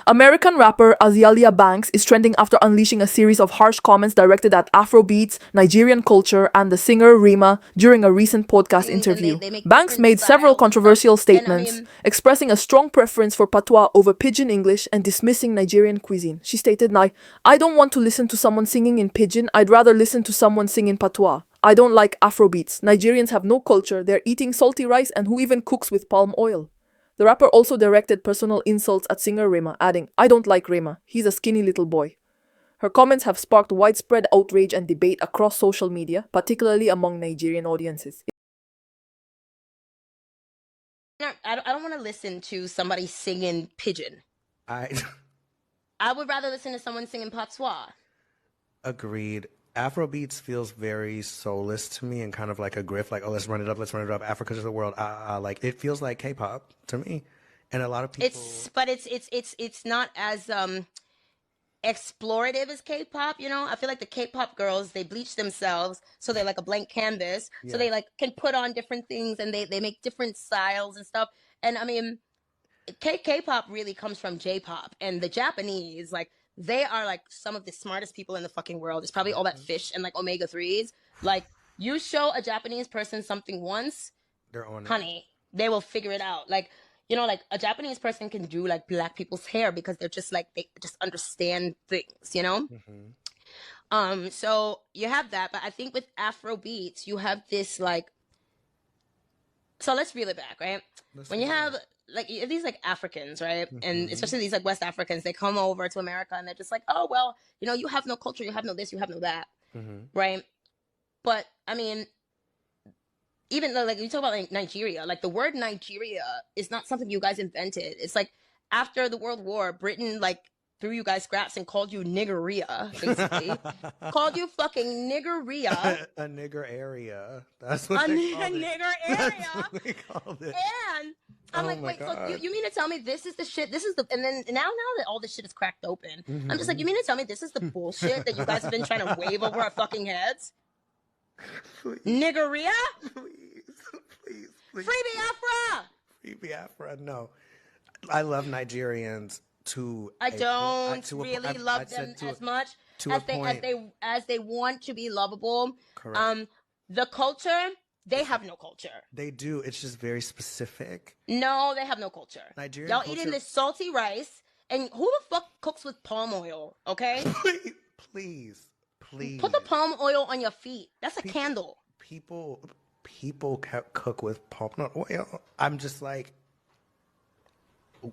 American rapper Azelia Banks is trending after unleashing a series of harsh comments directed at Afrobeats, Nigerian culture, and the singer Rima during a recent podcast things and interview. they make Banks different made several styles and stuff. controversial And I statements, mean, expressing a strong preference for patois over pidgin English and dismissing Nigerian cuisine. She stated, I don't want to listen to someone singing in pidgin, I'd rather listen to someone sing in patois. I don't like Afrobeats. Nigerians have no culture, they're eating salty rice and who even cooks with palm oil? The rapper also directed personal insults at singer Rema, adding, I don't like Rema, he's a skinny little boy. Her comments have sparked widespread outrage and debate across social media, particularly among Nigerian audiences. I don't want to listen to somebody singing pidgin. I I would rather listen to someone singing patois. agreed. Afrobeats feels very soulless to me and kind of like a grift, like, oh, let's run it up, Africa's the world. Like it feels like K-pop to me, and a lot of people. It's not as explorative as K-pop. You know, I feel like the K-pop girls, they bleach themselves so they're like a blank canvas, so they like can put on different things and they make different styles and stuff. And I mean, K-pop really comes from J-pop, and the Japanese, like, they are like some of the smartest people in the fucking world. It's probably all that fish and like omega-3s. Like, you show a Japanese person something once, They're on it. honey, they will figure it out. Like, you know, like a Japanese person can do like black people's hair because they're just like, they just understand things, you know? So you have that, but I think with Afrobeats, you have this like, so let's reel it back, right? When you have like these like Africans, right? And especially these like West Africans, they come over to America and they're just like, oh, well, you know, you have no culture, you have no this, you have no that, right? But I mean, even though, like, you talk about like Nigeria, like the word Nigeria is not something you guys invented. It's like after the World War, Britain like threw you guys scraps and called you niggeria, basically. Called you fucking niggeria. A nigger area. That's what they called it. nigger area. That's what they called it. And I'm like, wait, so you mean to tell me this is the shit? This is the, and then now that all this shit is cracked open, I'm just like, you mean to tell me this is the bullshit that you guys have been trying to wave over our fucking heads? Please, Niggeria? please. Free Biafra! Free Biafra. No, I love Nigerians to. I don't really love them as much as they want to be lovable. Correct. The culture, they have no culture. They do. It's just very specific. No, they have no culture. Nigerian Y'all culture- eating this salty rice, and who the fuck cooks with palm oil? Okay, Please. put the palm oil on your feet. That's a candle. People cook with palm nut oil. I'm just like,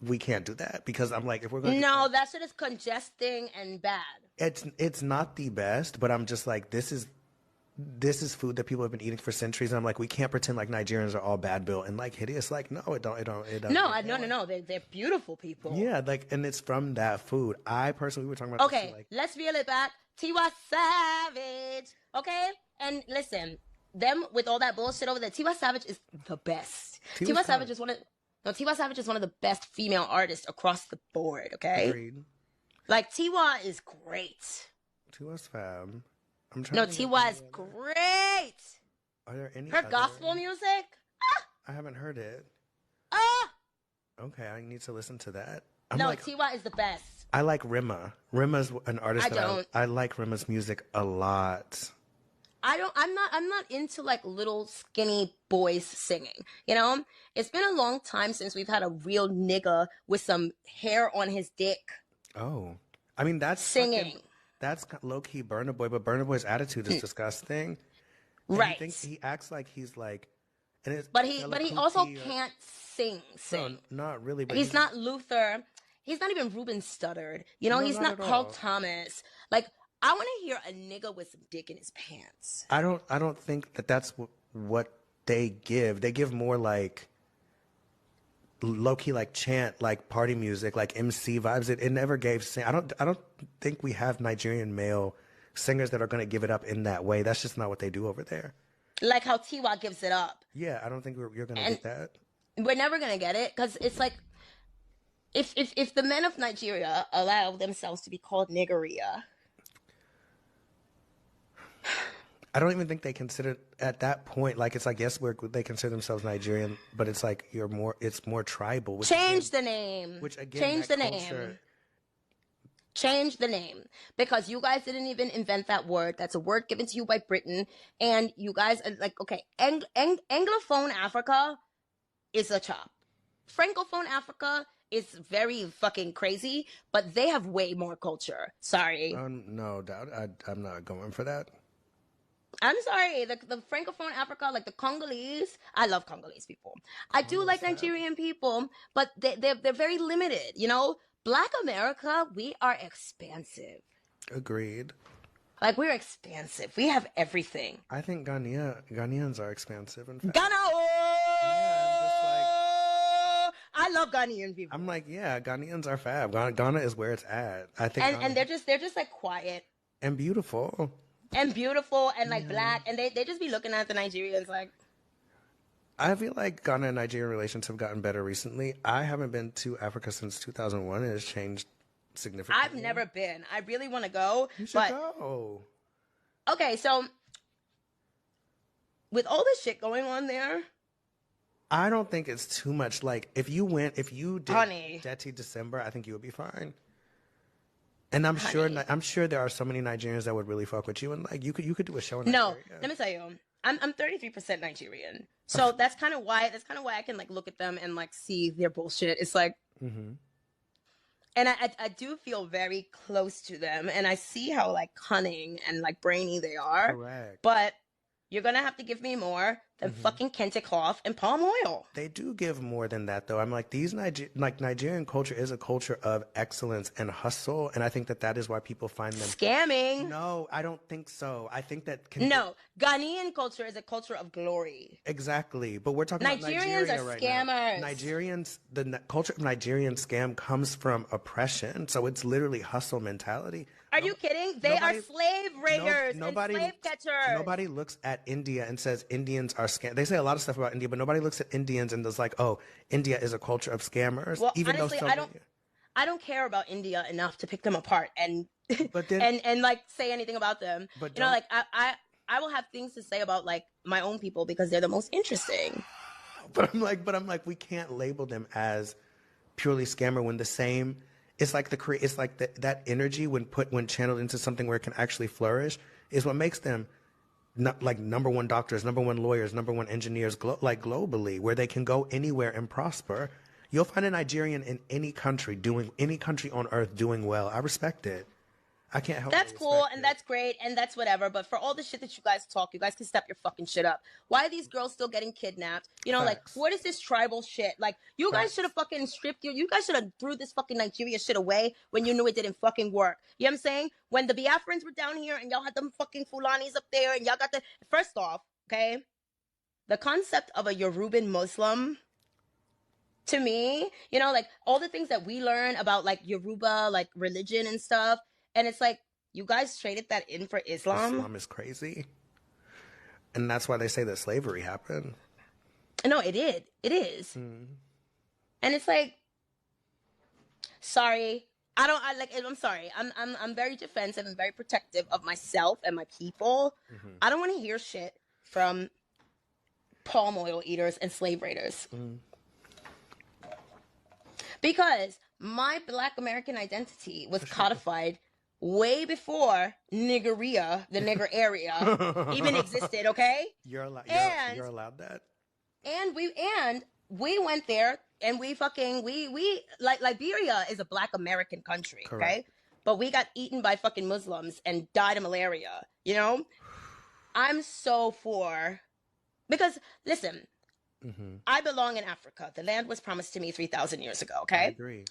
we can't do that because I'm like, if we're going, No, that shit is congesting and bad. it's not the best, but I'm just like, this is food that people have been eating for centuries. And I'm like, we can't pretend like Nigerians are all bad built and like hideous. Like, no, it don't. No. They're beautiful people. Yeah, like, and it's from that food. I personally, we were talking about. Okay, this, like, let's reel it back. Tiwa Savage. Okay, and listen, them with all that bullshit over there. Tiwa Savage is the best. Tiwa Savage is one of the best female artists across the board. Okay, agreed. like Tiwa is great. Tiwa's fab. I'm trying. No, to think Tiwa of is anyone. great. Are there any? Her other- gospel music. I haven't heard it. Ah, Okay, I need to listen to that. no, Tiwa is the best. I like Rima. Rima's an artist I like Rima's music a lot. I'm not into like little skinny boys singing. You know, it's been a long time since we've had a real nigga with some hair on his dick Oh. I mean, that's singing. That's low key Burna Boy, but Burna Boy's attitude is disgusting. And Right. He acts like he's like, and it's But he also can't sing. No, not really. But He's not Luther. He's not even Ruben Studdard. You know, No, he's not not at Carl all. Thomas. Like, I want to hear a nigga with some dick in his pants. I don't think that's what they give. They give more like low key, like chant, like party music, like MC vibes. It never gave sing. I don't think we have Nigerian male singers that are going to give it up in that way. That's just not what they do over there. Like how Tiwa gives it up. Yeah, I don't think you're going to get that. We're never gonna get it because it's like if the men of Nigeria allow themselves to be called niggeria, I don't even think they consider at that point, like, it's like, yes, they consider themselves Nigerian, but it's like it's more tribal. change the name. Which again, change that the culture, name. Change the name, because you guys didn't even invent that word. That's a word given to you by Britain, and you guys are like, okay, Anglophone Africa is a chop. Francophone Africa is very fucking crazy, but they have way more culture. Sorry. No doubt. I'm not going for that. I'm sorry. The Francophone Africa, like the Congolese, I love Congolese people. I do like Nigerian people, but they're very limited, you know? Black America, we are expansive. Agreed. Like, we're expansive. We have everything. I think Ghanaians are expansive. In fact. Ghana! Oh! I love Ghanaian people. I'm like, yeah, Ghanaians are fab. Ghana is where it's at. I think, and they're just like quiet and beautiful and like black, and they just be looking at the Nigerians like. I feel like Ghana and Nigerian relations have gotten better recently. I haven't been to Africa since 2001. It has changed significantly. I've never been. I really want to go. You should go. Okay, so with all this shit going on there, I don't think it's too much. Like, if you did Dirty December, I think you would be fine. And I'm sure there are so many Nigerians that would really fuck with you, and like you could do a show in Nigeria. No, let me tell you, I'm 33% Nigerian, so that's kind of why I can like look at them and like see their bullshit. It's like, and I do feel very close to them, and I see how like cunning and like brainy they are. Correct. But you're gonna have to give me more than fucking kente cloth and palm oil. They do give more than that, though. I'm like, Nigerian culture is a culture of excellence and hustle, and I think that is why people find them scamming. No, I don't think so. I think that Ghanaian culture is a culture of glory. Exactly, but we're talking about Nigeria are right scammers. Now. Nigerians, the culture of Nigerian scam comes from oppression, so it's literally hustle mentality. Are you kidding? They are slave raiders and slave catchers. Nobody looks at India and says Indians are scam. They say a lot of stuff about India, but nobody looks at Indians and is like, "Oh, India is a culture of scammers." Well, honestly, I don't care about India enough to pick them apart and and like say anything about them. But you know, like I will have things to say about like my own people because they're the most interesting. But I'm like, we can't label them as purely scammer when the same. It's like that energy when channeled into something where it can actually flourish is what makes them like number one doctors, number one lawyers, number one engineers, globally, where they can go anywhere and prosper. You'll find a Nigerian in any country on earth doing well. I respect it. I can't help. That's cool, and that's great, and that's whatever. But for all the shit that you guys talk, you guys can step your fucking shit up. Why are these girls still getting kidnapped? You know, Facts. like, what is this tribal shit? Like, you guys should have fucking stripped you guys should have threw this fucking Nigeria shit away when you knew it didn't fucking work. You know what I'm saying? When the Biafrans were down here and y'all had them fucking Fulanis up there and y'all got first off, okay, the concept of a Yoruban Muslim, to me, you know, like all the things that we learn about like Yoruba, like religion and stuff. And it's like, you guys traded that in for Islam? Islam is crazy. And that's why they say that slavery happened. No, it did. It is. And it's like, sorry. I'm sorry. I'm very defensive and very protective of myself and my people. I don't want to hear shit from palm oil eaters and slave raiders. Because my Black American identity was codified way before niggeria, the nigger area, even existed, okay? You're allowed that. And we went there and we like Liberia is a Black American country, Correct. Okay? But we got eaten by fucking Muslims and died of malaria, you know? I'm so for, because listen, I belong in Africa. The land was promised to me 3,000 years ago, okay? I agree.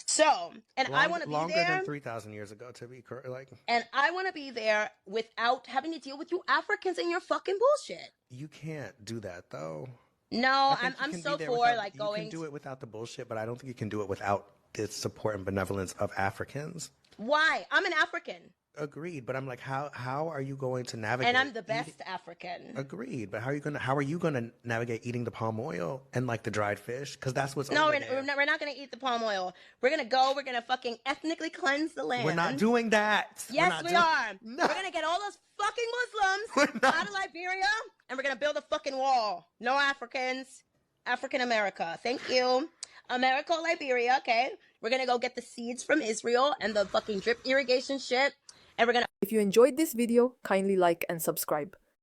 So, and I want to be there. Longer than 3,000 years ago, to be correct. Like, and I want to be there without having to deal with you Africans and your fucking bullshit. You can't do that, though. No, I'm so for like going. You can do it without the bullshit, but I don't think you can do it without the support and benevolence of Africans. Why? I'm an African. Agreed, but I'm like, how are you going to navigate? And I'm the best African. Agreed, but how are you gonna navigate eating the palm oil and like the dried fish? Because that's what's no, over there. We're not gonna eat the palm oil. We're gonna fucking ethnically cleanse the land. We're not doing that. Yes, we are. No. We're gonna get all those fucking Muslims out of Liberia, and we're gonna build a fucking wall. No Africans, African America. Thank you. America, Liberia, okay? We're gonna go get the seeds from Israel and the fucking drip irrigation shit. And we're gonna If you enjoyed this video, kindly like and subscribe.